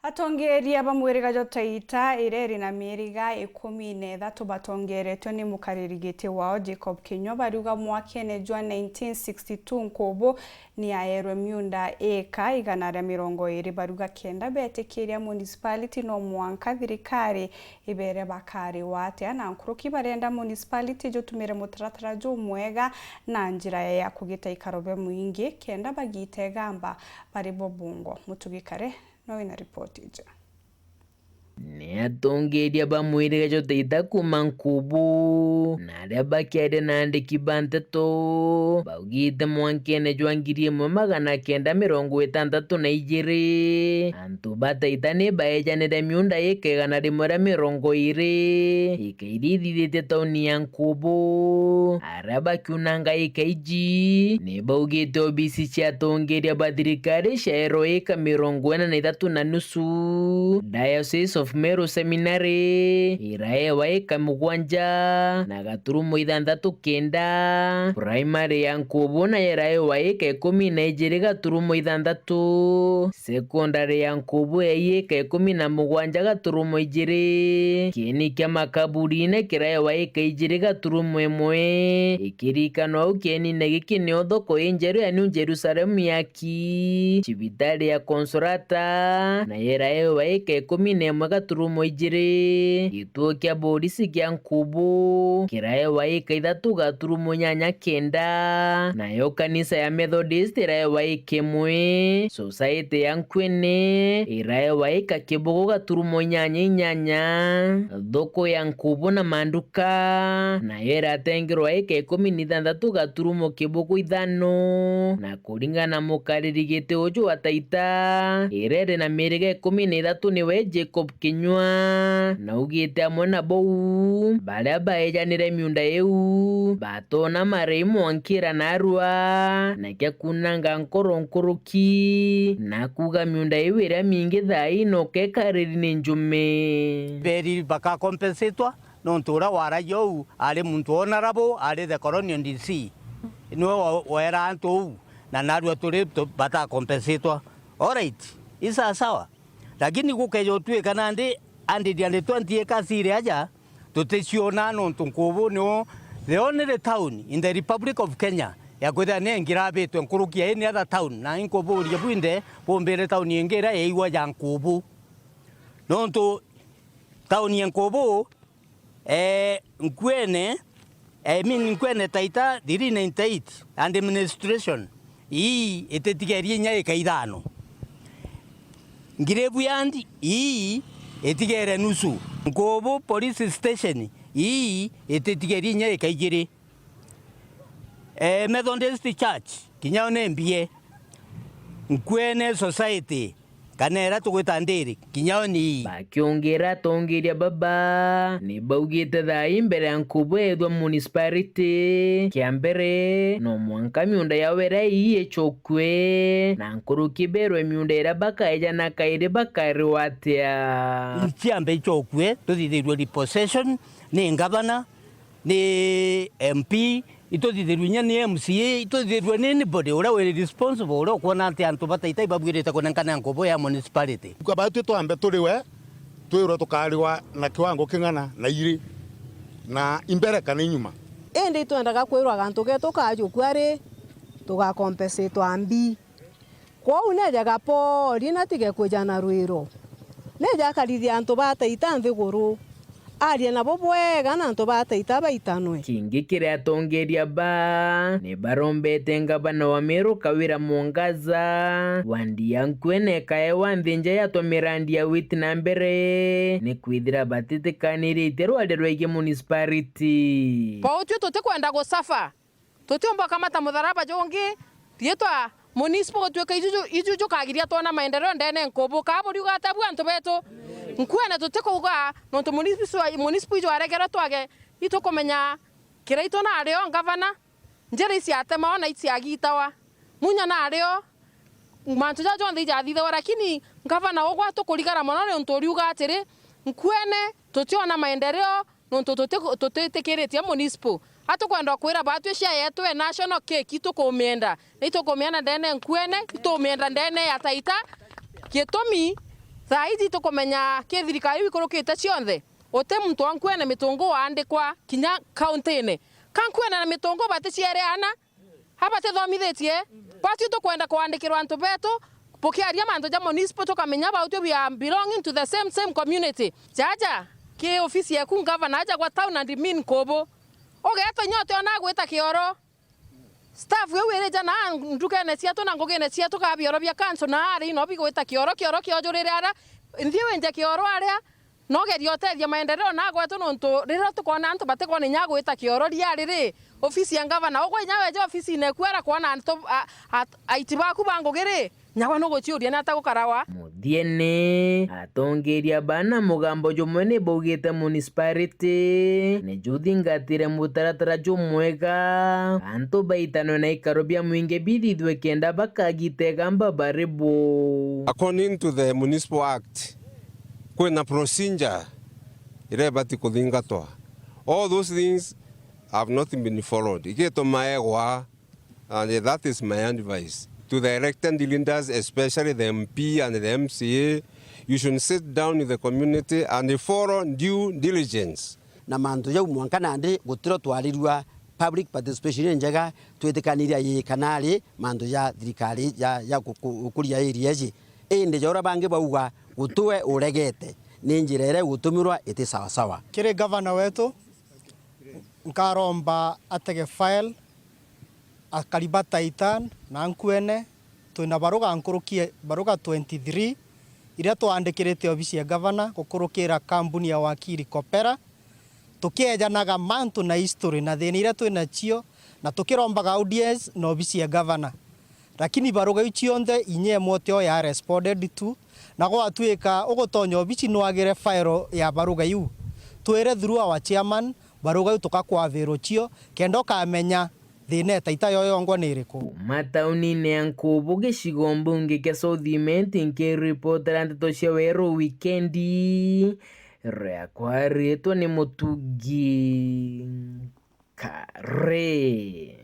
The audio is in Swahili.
Atongeria bamwiriga Taita ireri na miriga 13 batongeretwe ni mukaririgiti wao Jacob Kinyua bariuga mwakene jwa 1962 nkobo ni aerwe myunda eka 120 baruga kenda betekeria municipality no mwanka thirikari ibere bakari wate na nkuruki barenda municipality jotumire mutaratara jo mwega na njira ya kugita ikarobe mwingi kenda bagite gamba bari bobungo mutugikare no ina report ija Neatongeria bamwiriga Taita kuma nkubu naria bakiare nandiki banteto baugite mwankene jwa 1962 antu bataita ni baejanire myunda ikegana rimwe ria 20 ikairithithite tauni ya nkubu aria bakiunanga ikaiji ni baugite obisi ciatongeria bathirikari ciaero ika 43 na nusu Diocese of Meru Seminary iraewa eka 7 na gaturumo 69 primary ya nkubu na iraewa eka 12 gaturumo 6 secondary ya nkubu eka 17 gaturumo 2 kieni kia makaburine kiraewa eka 2 gaturumo 1 ikirikano au kieni negiki ni thoko injeru ya New Jerusalem yaki cibitari ya Consolata na iraewa eka 11 gaturumo 2 gituo kia polisi kia nkubu kiraewa eka 3 gaturumo 89 nayo kanisa ya Methodist iraewa eka 1 society ya Nkwene iraewa eka 2 gaturumo 88 thoko ya nkubu na manduka nayo iratengerwa eka 16 gaturumo 5 na kuringana mukaririgiti uju wa Taita irere na miriga 13 niwe Jacob Kinyua na ugite amwe na bou baria baejanire myunda eu batona marei mwankira narua na kia kunanga nkoro nkuruki na kuga myunda eu iria mingi thai no kekariri ni njume beri baka compensatwa no ntura wara yo ari muntu honorable ari the colonial DC no wera antu na narua turi bata compensatwa alright isa sawa lakini gukeyo tuika nandi andi diande 20 kasire aja tuteciona no nkubu no the only town in the Republic of Kenya ya kwetha ne ngirabe to nkurukia any other town na nkubu ria bwinde bombere town ingera eiwa ya nkubu no to town ya nkubu Nkwene Nkwene Taita 398 and administration hii etetigerie nya ikaithano Ngirebu yandi hii etigere nusu nkubu police station hii etetigeri nya ikaigiri Methodist Church kinyone mbie Nkwene society kanera tugwita ndiri kinyoni bakiongera tongeria baba ni baugite thai mbere ya nkubu ethwa municipality kia mbere no mwanka myunda ya wera iye chokwe na nkuruki berwe myunda ira bakaeja na kaire bakari watia ichiambe chokwe tuthithirwe repossession ni governor ni MP itothithirwe nya ni MCA itothithirwe ni anybody ura we responsible ura kuona ati antu Bataita ibabwirite kunenkana nkubu ya municipality kwa tu twambe turiwe twirwo tukariwa na kiwango kingana na iri na imbere kana inyuma ende twendaga kwirwa gantu getu kajukwari tugakompensate ambi kwa unejaga pori na tige kujana rwiro neja karithia antu Bataita nthiguru aria nabo bwega na antu Bataita baitanwe kingi kiria tongeria ba ni barombete ngabana wa Meru Kawira Mwangaza wandia Nkwene kaewa nthinja yatwa mirandi ya witi na mbere ni kwithira batitikanirite rwaderwege municipality pa utio tutikwenda gusafa tutiomba kamata mutharaba jongi tietwa municipal tuika ijuju kagiria twana maendeleo ndene nkubu kaburi ugatabu antu betu Nkwene tutikuga no to municipal jo aregera twage itukomenya kiraito na ario ngavana njira isi atema ona isi agitawa munya na ario mantu jajo ndija thitha lakini ngavana ogwa tukurigara mono ne ntori uga atiri Nkwene tutiona maendeleo no tutitekeretia municipal atukwenda kwira batu cia yetu national cake itukumienda ndene Nkwene itumienda ndene ya Taita gitumi Thaithi tukumenya kithirikari ikurukite cionthe ote muntu ankwene mitungo waandikwa kinya county-ini kankwene na mitungo baticiareana habate thomithitie bati tukwenda kwandikirwa antu betu bukiaria mantu ja municipal tukamenya bautu we are belonging to the same community jaja ki ofisi yaku governor aja gwa town and mean kobo ogeta nyote ona gwita kioro staff wewe jana ndukene cia tuna ngogene cia tukabioro bia kanso na ari no bigwita kioro kiojurire ara nthie wenje kioro aria no gerio tethia maendeleo na gwetu nontu rira tukona antu batekwa ni nyagwita kioro ria riri ofisi ya governor ogwe nyawe je ofisi ne kwera kwana antu aitibaku bangogere nyawa no gochiuria na tagukarawa muthiene atongeria bana mugambo jumwe bogete municipality ne juthingatire mutaratara jumwega antu baitano na ikaro bia mwinge bithithwe kenda bakagitega mbabaribu. According to the Municipal Act, kwena procedure irebati kuthingatwa. All those things have not been followed. Igeto maegwa, and that is my advice to the elected leaders, especially the MP and the MCA. You should sit down with the community and follow due diligence. Na mantu jau mwankana ndi gutiro twarirwa public participation njega twetekaniria ye kanali mantu ya thirikari ya kukuria area ji inde jora bange bauga gutwe uregete ni njira ire gutumirwa iti sawa sawa. Kire governor wetu nkaromba atege file akariba Taitan na nkwene twina baruga nkurukie baruga 23 iria twandikirite ofisi ya governor gukurukira kambuni ya wakiri Kopera tukiejanaga mantu na history na thini iria twina cio na tukirombaga audience na ofisi ya governor, lakini baruga icionthe inye mote o ya responded to na gwatuika ugutonya ofisi nwagire file ya baruga iu twire through our chairman baruga iu tukakwaviru cio kendo kamenya thine taita yoyongwa ni iriku. Matauni-ini ya Nkubu gicigo mbunge kia South nkiripotera ndeto cia weru wikendi riakwa ritwa ni Mutungi Kare.